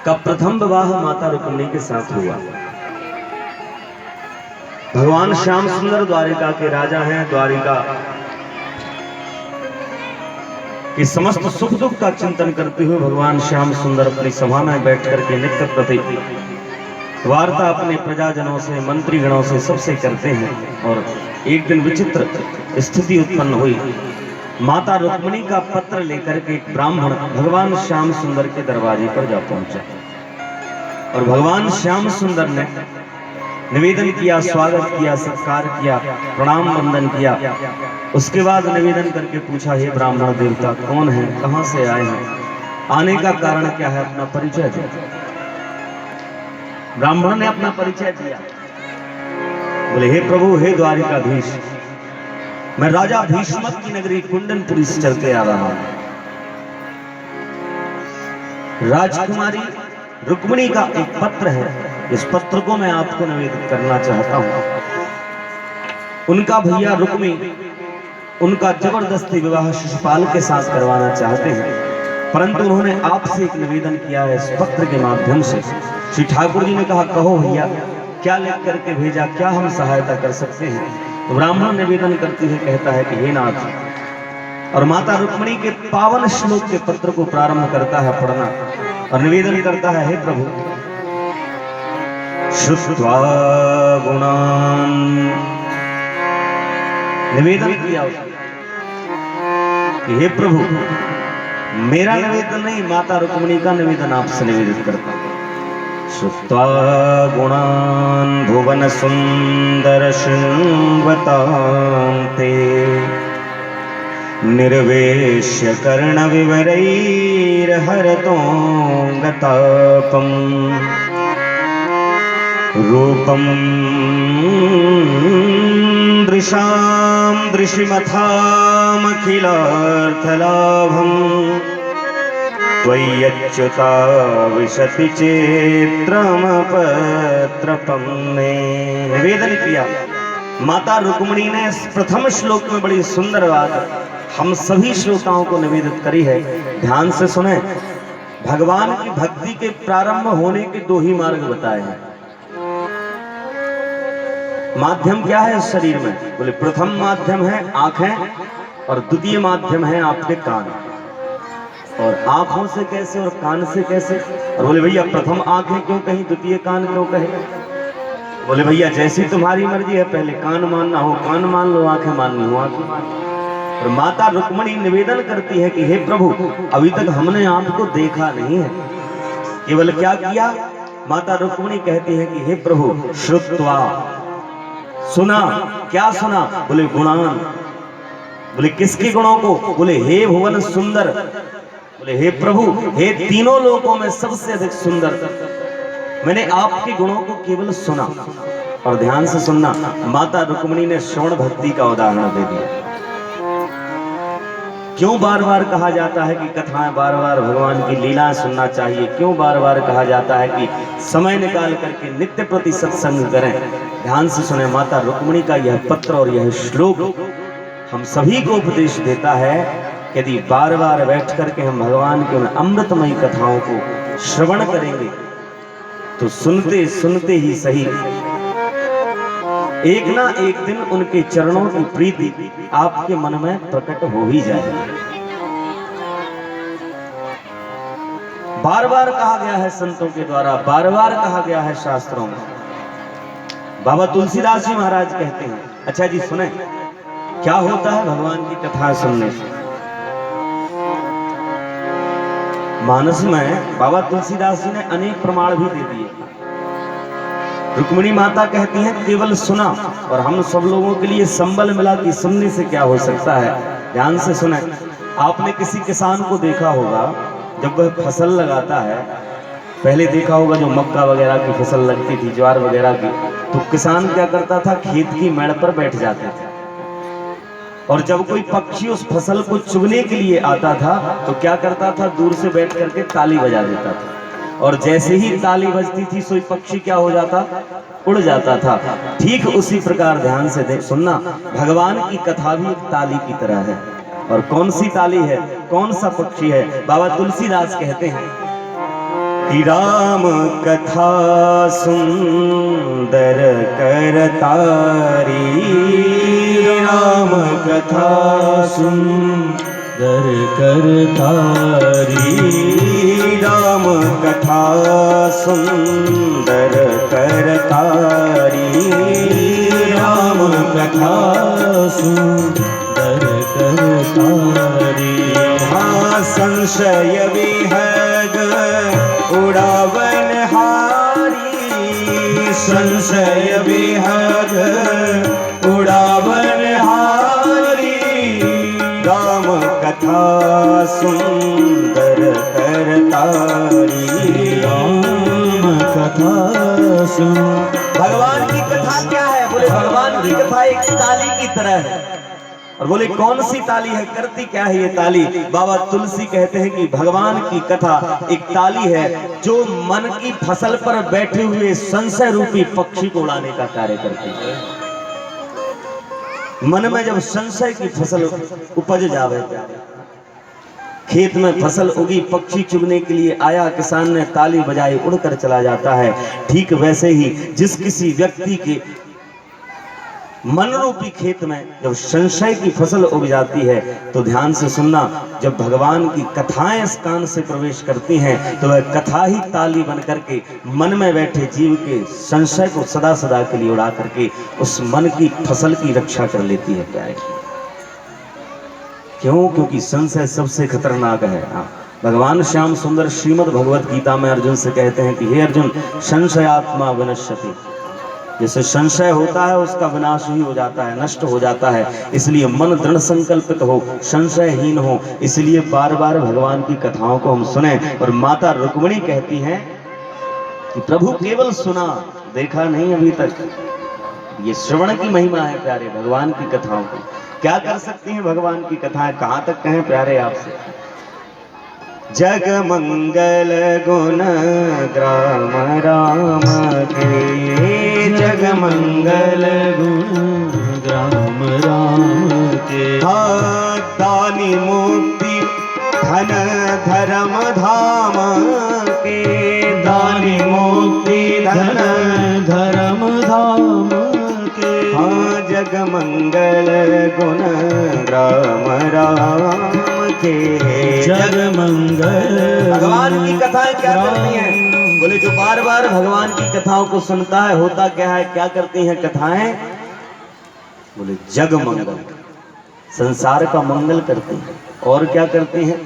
का प्रथम विवाह माता रुक्मिणी के साथ हुआ। भगवान श्याम सुंदर द्वारिका के राजा हैं। द्वारिका कि समस्त सुख दुख का चिंतन करते हुए भगवान श्याम सुंदर अपनी सभा में बैठ करके नित्य प्रति वार्ता अपने प्रजाजनों से, मंत्रीगणों से, सबसे करते हैं। और एक दिन विचित्र स्थिति उत्पन्न हुई। माता रुक्मिणी का पत्र लेकर के एक ब्राह्मण भगवान श्याम सुंदर के दरवाजे पर जा पहुंचा और भगवान श्याम सुंदर ने निवेदन किया, स्वागत किया, सत्कार किया, प्रणाम वंदन किया। उसके बाद निवेदन करके पूछा, हे ब्राह्मण देवता, कौन है, कहां से आए हैं, आने का कारण क्या है, अपना परिचय दो। ब्राह्मण ने अपना परिचय दिया। बोले, हे प्रभु, हे द्वारिकाधीश, मैं राजा भीष्मक की नगरी कुंदनपुरी से चलते आ रहा हूं। राजकुमारी रुक्मिणी का एक पत्र है, इस पत्र को मैं आपको निवेदित करना चाहता हूं। उनका भैया रुक्मी उनका जबरदस्ती विवाह शिशुपाल के साथ करवाना चाहते हैं, परंतु उन्होंने आपसे एक निवेदन किया है इस पत्र के माध्यम से। श्री ठाकुर जी ने कहा, कहो भैया, क्या लिख करके भेजा, क्या हम सहायता कर सकते हैं। तो ब्राह्मण निवेदन करती है, कहता है कि हे नाथ, और माता रुक्मिणी के पावन श्लोक के पत्र को प्रारंभ करता है पढ़ना और निवेदन करता है, हे प्रभु, श्रुत्वा गुणान, निवेदन किया कि हे प्रभु, मेरा निवेदन नहीं, माता रुक्मिणी का निवेदन आपसे निवेदित करता हूं। श्रुत्वा गुणान भुवन सुंदर शृण्वतान्ते, निर्वेश्य कर्ण विवरैर्हरतो गतापम्, रूपं दृशां दृशिमथामखिलार्थलाभम्, त्वय्यच्युता विशति चेत्रमपत्रपं। ने निवेदन किया। माता रुक्मिणी ने इस प्रथम श्लोक में बड़ी सुंदर बात हम सभी श्रोताओं को निवेदित करी है। ध्यान से सुने। भगवान की भक्ति के प्रारंभ होने के दो ही मार्ग बताए हैं। माध्यम क्या है इस शरीर में? बोले, प्रथम माध्यम है आंखें और द्वितीय माध्यम है आपके कान। और आंखों से कैसे और कान से कैसे? और बोले, भैया प्रथम आंखें क्यों कहीं, द्वितीय कान क्यों कहे? बोले, भैया जैसी तुम्हारी मर्जी है, पहले कान मानना हो कान मान लो, आंखें माननी हो आंखें मान लो। और माता रुक्मिणी निवेदन करती है कि हे प्रभु, अभी तक हमने आपको देखा नहीं है। केवल क्या किया? माता रुक्मिणी कहती है कि हे प्रभु, श्रुत्वा, सुना। क्या सुना? बोले, गुणान। बोले, किसके गुणों को? बोले, हे भुवन सुंदर। बोले, हे प्रभु, हे तीनों लोकों में सबसे अधिक सुंदर, मैंने आपके गुणों को केवल सुना। और ध्यान से सुनना, माता रुक्मिणी ने श्रवण भक्ति का उदाहरण दे दिया। क्यों बार बार कहा जाता है कि कथाएं, बार बार भगवान की लीलाएं सुनना चाहिए? क्यों बार बार कहा जाता है कि समय निकाल करके नित्य प्रति सत्संग करें? ध्यान से सुने। माता रुक्मिणी का यह पत्र और यह श्लोक हम सभी को उपदेश देता है, यदि बार बार बैठ करके हम भगवान की उन अमृतमयी कथाओं को श्रवण करेंगे तो सुनते सुनते ही सही, एक ना एक दिन उनके चरणों की प्रीति आपके मन में प्रकट हो ही जाएगी। बार बार कहा गया है संतों के द्वारा, बार बार कहा गया है शास्त्रों में। बाबा तुलसीदास जी महाराज कहते हैं, अच्छा जी सुने, क्या होता है भगवान की कथा सुनने से? मानस में बाबा तुलसीदास जी ने अनेक प्रमाण भी दे दिए। रुक्मिणी माता कहती हैं, केवल सुना, और हम सब लोगों के लिए संबल मिला कि सुनने से क्या हो सकता है। ध्यान से सुने। आपने किसी किसान को देखा होगा, जब वह फसल लगाता है, पहले देखा होगा जो मक्का वगैरह की फसल लगती थी, ज्वार वगैरह की, तो किसान क्या करता था, खेत की मेड़ पर बैठ जाते थे। और जब कोई पक्षी उस फसल को चुगने के लिए आता था तो क्या करता था, दूर से बैठ करके ताली बजा देता था। और जैसे ही ताली बजती थी, सोई पक्षी क्या हो जाता, उड़ जाता था। ठीक उसी प्रकार ध्यान से देख सुनना, भगवान की कथा भी एक ताली की तरह है। और कौन सी ताली है, कौन सा पक्षी है? बाबा तुलसीदास कहते हैं, कि राम कथा सुंदर करतारी, राम कथा सुंदर करतारी, राम कथा सुंदर करतारी, राम कथा सुंदर करतारी। हाँ संशय विहग उड़ावन हारी, संशय विहग उड़ावन हारी, राम कथा सुंदर करतारी, राम कथा सुंदर। भगवान की कथा क्या है? बोले भगवान की कथा एक ताली की तरह है। और बोले कौन सी ताली है, करती क्या है ये ताली? बाबा तुलसी कहते हैं कि भगवान की कथा एक ताली है जो मन की फसल पर बैठे हुए संशय रूपी पक्षी को उड़ाने का कार्य करती है। मन में जब संशय की फसल उपज जावे, खेत में फसल उगी, पक्षी चुगने के लिए आया, किसान ने ताली बजाई, उड़कर चला जाता है। ठीक वैसे ही जिस किसी व्यक्ति के मन रूपी खेत में जब संशय की फसल उग जाती है तो ध्यान से सुनना, जब भगवान की कथाएं इस कान से प्रवेश करती हैं तो वह कथा ही ताली बन करके मन में बैठे जीव के संशय को सदा सदा के लिए उड़ा करके उस मन की फसल की रक्षा कर लेती है। प्यारे क्यों? क्योंकि संशय सबसे खतरनाक है। भगवान श्याम सुंदर श्रीमद् भगवत गीता में अर्जुन से कहते हैं कि हे अर्जुन, संशयात्मा विनश्यति, जैसे संशय होता है उसका विनाश ही हो जाता है, नष्ट हो जाता है। इसलिए मन दृढ़ संकल्पित हो, संशयहीन हो, इसलिए बार बार भगवान की कथाओं को हम सुने। और माता रुक्मिणी कहती हैं कि प्रभु केवल सुना, देखा नहीं अभी तक। ये श्रवण की महिमा है प्यारे भगवान की कथाओं की। क्या कर सकती हैं भगवान की कथाएं? कहां तक कहें प्यारे आपसे? जग मंगल गुण ग्राम राम के, जग मंगल गुण ग्राम राम के। हाँ दानी मुक्ति धन धर्म धाम के, दानी मुक्ति धन धर्म धाम के। हाँ जग मंगल गुण राम राम के, जग मंगल। भगवान की कथाएं क्या करती हैं? बोले जो बार बार भगवान की कथाओं को सुनता है, होता क्या है, क्या करती हैं कथाएं? बोले जग मंगल, संसार का मंगल करती हैं। और क्या करती हैं?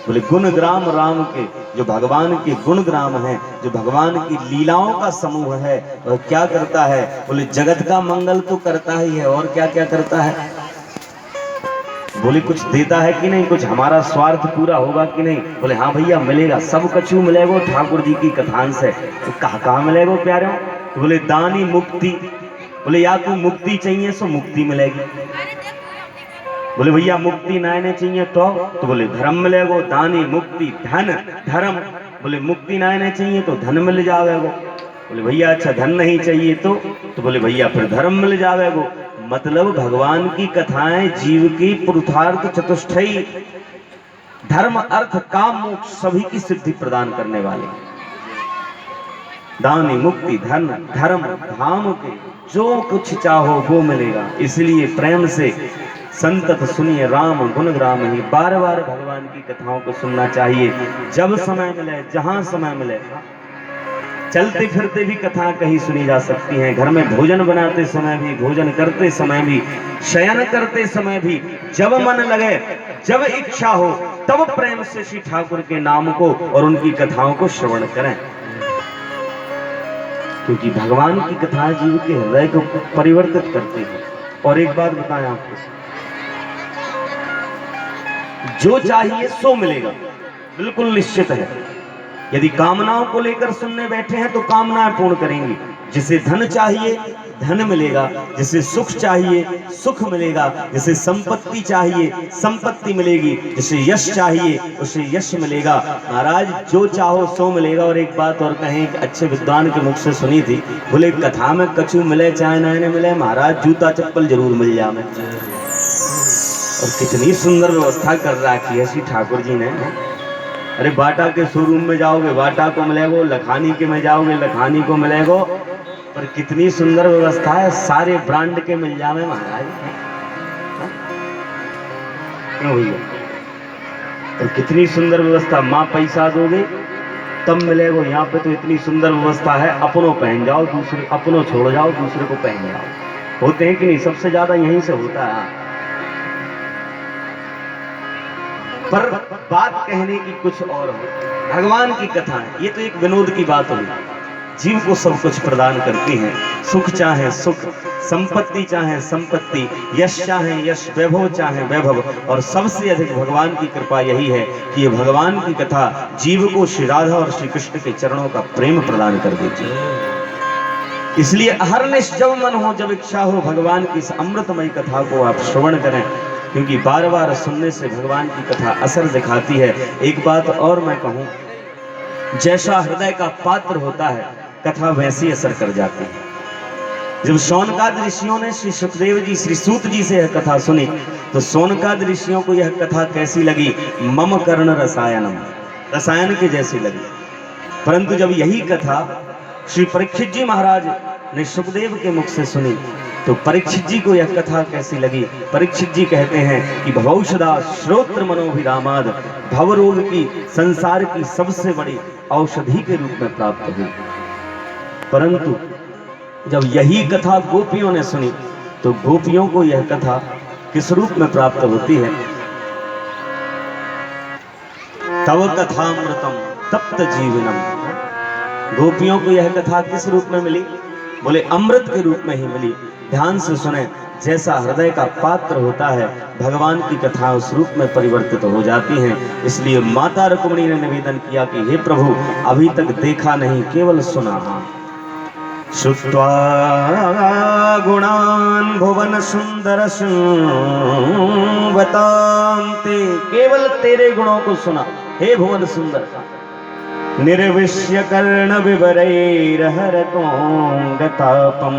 बोले गुण ग्राम राम के, जो भगवान के गुण ग्राम हैं, जो भगवान की लीलाओं का समूह है, वह क्या करता है? बोले जगत का मंगल तो करता ही है, और क्या क्या करता है? बोले कुछ देता है कि नहीं, कुछ हमारा स्वार्थ पूरा होगा कि नहीं? बोले हाँ भैया मिलेगा, सब कछु मिलेगा ठाकुर जी की कथान से। तो कहाँ मिलेगा प्यारे? तो बोले दानी मुक्ति, बोले या तू मुक्ति चाहिए सो मुक्ति मिलेगी। बोले भैया मुक्ति नायने चाहिए तो बोले धर्म मिलेगा, दानी मुक्ति धन धर्म। बोले मुक्ति नायने चाहिए तो धन मिल जाएगा। बोले भैया अच्छा धन नहीं चाहिए तो बोले भैया फिर धर्म मिल जाएगा। मतलब भगवान की कथाएं जीव की पुरुषार्थ चतुष्टयी धर्म अर्थ काम मोक्ष सभी की सिद्धि प्रदान करने वाले। दानी मुक्ति धन धर्म धाम के जो कुछ चाहो वो मिलेगा। इसलिए प्रेम से संतत सुनिए राम गुण ग्राम ही। बार बार भगवान की कथाओं को सुनना चाहिए, जब समय मिले जहां समय मिले। चलते फिरते भी कथा कहीं सुनी जा सकती हैं, घर में भोजन बनाते समय भी, भोजन करते समय भी, शयन करते समय भी, जब मन लगे जब इच्छा हो तब प्रेम से श्री ठाकुर के नाम को और उनकी कथाओं को श्रवण करें। क्योंकि भगवान की कथाएं जीव के हृदय को परिवर्तित करती है। और एक बात बताएं आपको, जो चाहिए सो मिलेगा, बिल्कुल निश्चित है। यदि कामनाओं को लेकर सुनने बैठे हैं तो कामनाएं पूर्ण करेंगी। जिसे धन चाहिए धन मिलेगा, जिसे सुख चाहिए सुख मिलेगा, जिसे संपत्ति चाहिए संपत्ति मिलेगी, जिसे यश चाहिए उसे यश मिलेगा। महाराज जो चाहो सो मिलेगा। और एक बात और कहें, एक अच्छे विद्वान के मुख से सुनी थी, बोले कथा में कछु मिले चाहे न मिले, महाराज जूता चप्पल जरूर मिल जाए। और कितनी सुंदर व्यवस्था कर रखी है श्री ठाकुर जी ने। अरे बाटा के शोरूम में जाओगे बाटा को मिलेगो, लखानी के में जाओगे लखानी को मिलेगो, पर कितनी सुंदर व्यवस्था है, सारे ब्रांड के मिल जावे महाराज। क्यों भैया? तो कितनी सुंदर व्यवस्था, माँ पैसा दोगे तब मिलेगो। यहाँ पे तो इतनी सुंदर व्यवस्था है, अपनों पहन जाओ दूसरे, अपनों छोड़ जाओ दूसरे को पहन जाओ। होते हैं कि नहीं? सबसे ज्यादा यहीं से होता है। पर बात कहने की कुछ और हो। भगवान की कथा है, ये तो एक विनोद की बात हुई। जीव को सब कुछ प्रदान करती है, सुख चाहे सुख, संपत्ति चाहे संपत्ति, यश चाहे यश, वैभव चाहे वैभव, और सबसे अधिक भगवान की कृपा यही है कि ये भगवान की कथा जीव को श्री राधा और श्री कृष्ण के चरणों का प्रेम प्रदान कर देती है। इसलिए अहरनिश जब मन हो, जब इच्छा हो, भगवान की इस अमृतमयी कथा को आप श्रवण करें, क्योंकि बार बार सुनने से भगवान की कथा असर दिखाती है। एक बात और मैं कहूं, जैसा हृदय का पात्र होता है कथा वैसी असर कर जाती है। जब शौनकाद ऋषियों ने श्री सुखदेव जी श्री सूत जी से यह कथा सुनी तो शौनकाद ऋषियों को यह कथा कैसी लगी? मम कर्ण रसायनम, रसायन के जैसी लगी। परंतु जब यही कथा श्री परीक्षित जी महाराज ने सुखदेव के मुख से सुनी तो परीक्षित जी को यह कथा कैसी लगी? परीक्षित जी कहते हैं कि भवौषधा श्रोत्र मनोभिरामाद, भवरोग की, संसार की सबसे बड़ी औषधि के रूप में प्राप्त हुई। परंतु जब यही कथा गोपियों ने सुनी तो गोपियों को यह कथा किस रूप में प्राप्त होती है? तव कथामृतम तप्त जीवनम। गोपियों को यह कथा किस रूप में मिली? बोले अमृत के रूप में ही मिली। ध्यान से सुने, जैसा हृदय का पात्र होता है भगवान की कथा उस रूप में परिवर्तित हो जाती हैं। इसलिए माता रुक्मिणी ने निवेदन किया कि हे प्रभु, अभी तक देखा नहीं, केवल सुना। श्रुत्वा गुणान् भुवन सुंदर बताते, केवल तेरे गुणों को सुना हे भुवन सुंदर। निर्विश्य कर्ण विवरैर्हरतो गतापम,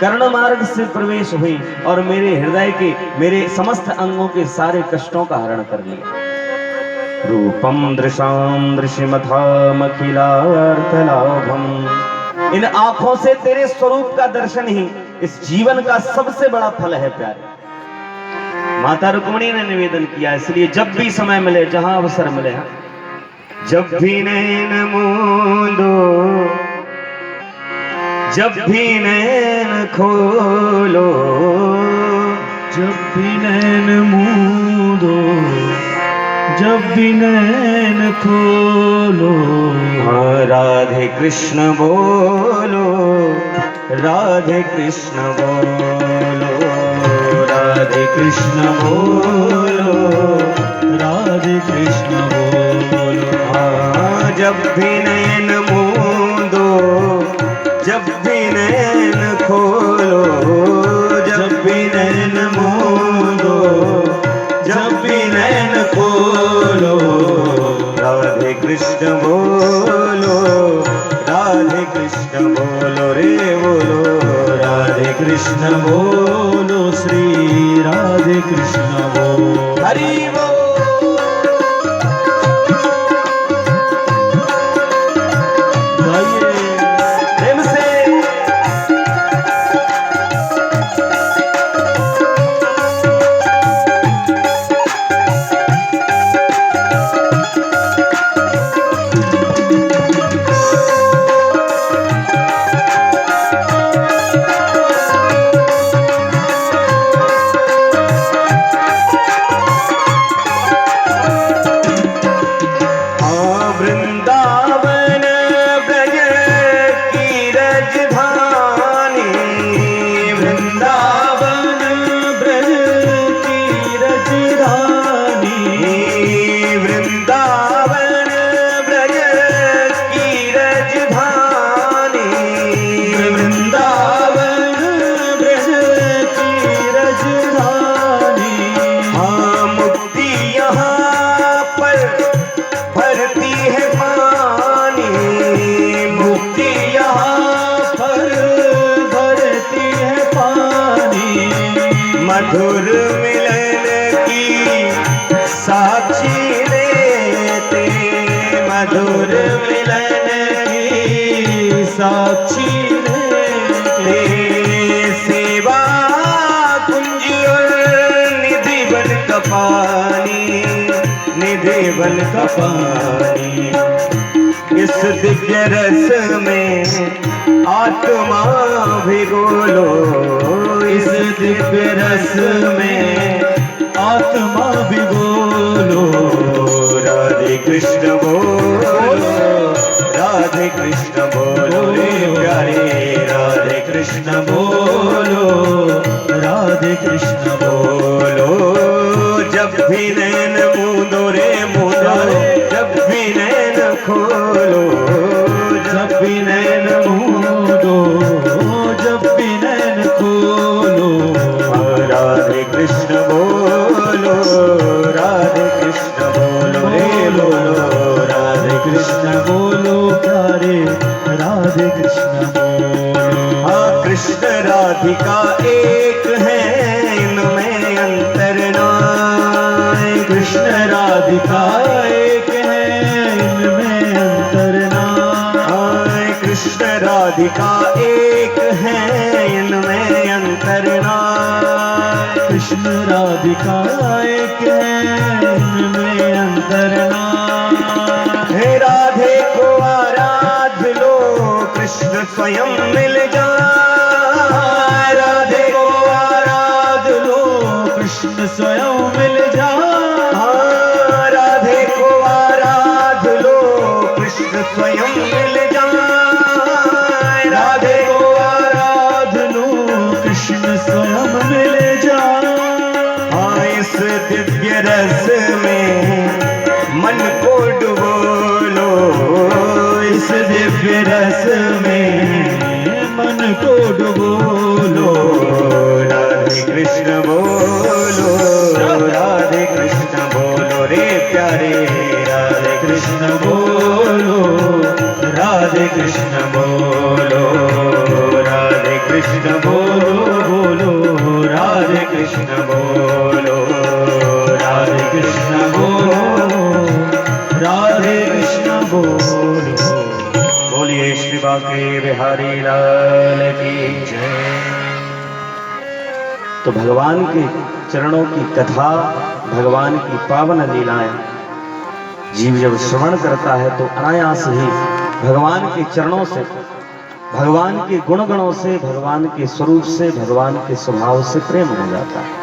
कर्ण मार्ग से प्रवेश हुई और मेरे हृदय के, मेरे समस्त अंगों के सारे कष्टों का हरण कर लिया। रूपम दृशाम दृश्यमथामखिलार्थलाभम, इन आंखों से तेरे स्वरूप का दर्शन ही इस जीवन का सबसे बड़ा फल है प्यारे। माता रुक्मिणी ने निवेदन किया, इसलिए जब भी समय मिले, जहां अवसर मिले, जब भी नैन मूंदो, जब भी नैन खोलो, जब भी नैन मूंदो, जब भी नैन खोलो, राधे कृष्ण बोलो, राधे कृष्ण बोलो, राधे कृष्ण बोलो, राधे कृष्ण बोलो। जब भी नैन मूंदो, जब भी नैन खोलो, जब भी नैन मूंदो, जब भी नैन खोलो, राधे कृष्ण बोलो, राधे कृष्ण बोलो रे बोलो, राधे कृष्ण बोलो, श्री राधे कृष्ण बोलो, हरि बोल। मधुर मिलन की साक्षी लेते मधुर मिलन की साक्षी रे सेवा कुंज और निधि बन का पानी, निधि बन का पानी। इस दिव्य रस में आत्मा भिगो लो, इस दिव्य रस में आत्मा भिगो लो। राधे कृष्ण बोलो, राधे कृष्ण बोलो रे प्यारे, राधे कृष्ण बोलो, राधे कृष्ण बोलो। जब भी नैन मूंदो रे मूंदो, जब भी नैन खोलो, जब भी नैन मूंदो, जब भी नैन खोलो। राधे कृष्ण बोलो, राधे कृष्ण बोलो रे बोलो, राधे कृष्ण बोलो प्यारे, राधे कृष्ण बोलो। हाँ कृष्ण राधिका एक है, इनमें अंतर नाय। कृष्ण राधिका एक है, इनमें अंतर नाय। कृष्ण राधिका एक है, इनमें अंतर नाय। कृष्ण राधिका एक है, इनमें अंतर नाय। हे राधे को आराध लो, कृष्ण स्वयं मिल जाए। राधे को आराध लो, कृष्ण स्वयं मिल जाए। राधे को आराध लो, कृष्ण स्वयं मिल जाए। राधे को आराध लो, कृष्ण स्वयं मिल जाए। हाँ इस दिव्य रस में मन को डुबो लो, इस दिव्य रस में मन को डुबो लो। राधे कृष्ण बोलो, राधे कृष्ण बोलो रे प्यारे, राधे कृष्ण बोलो, राधे कृष्ण बोलो, राधे कृष्ण बोलो बोलो, राधे कृष्ण बोलो, राधे कृष्ण बोलो, राधे कृष्ण बोलो। बोलिए श्री बांके बिहारी लाल की जय। तो भगवान के चरणों की कथा, भगवान की पावन लीलाएं जीव जब श्रवण करता है तो अनायास ही भगवान के चरणों से, भगवान के गुणगणों से, भगवान के स्वरूप से, भगवान के स्वभाव से प्रेम हो जाता है।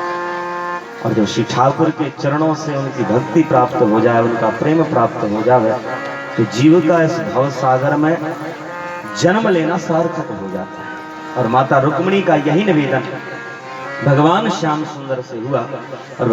और जब श्री ठाकुर के चरणों से उनकी भक्ति प्राप्त हो जाए, उनका प्रेम प्राप्त हो जाए, तो जीव का इस भव सागर में जन्म लेना सार्थक हो जाता है। और माता रुक्मिणी का यही निवेदन भगवान श्याम सुंदर से हुआ। और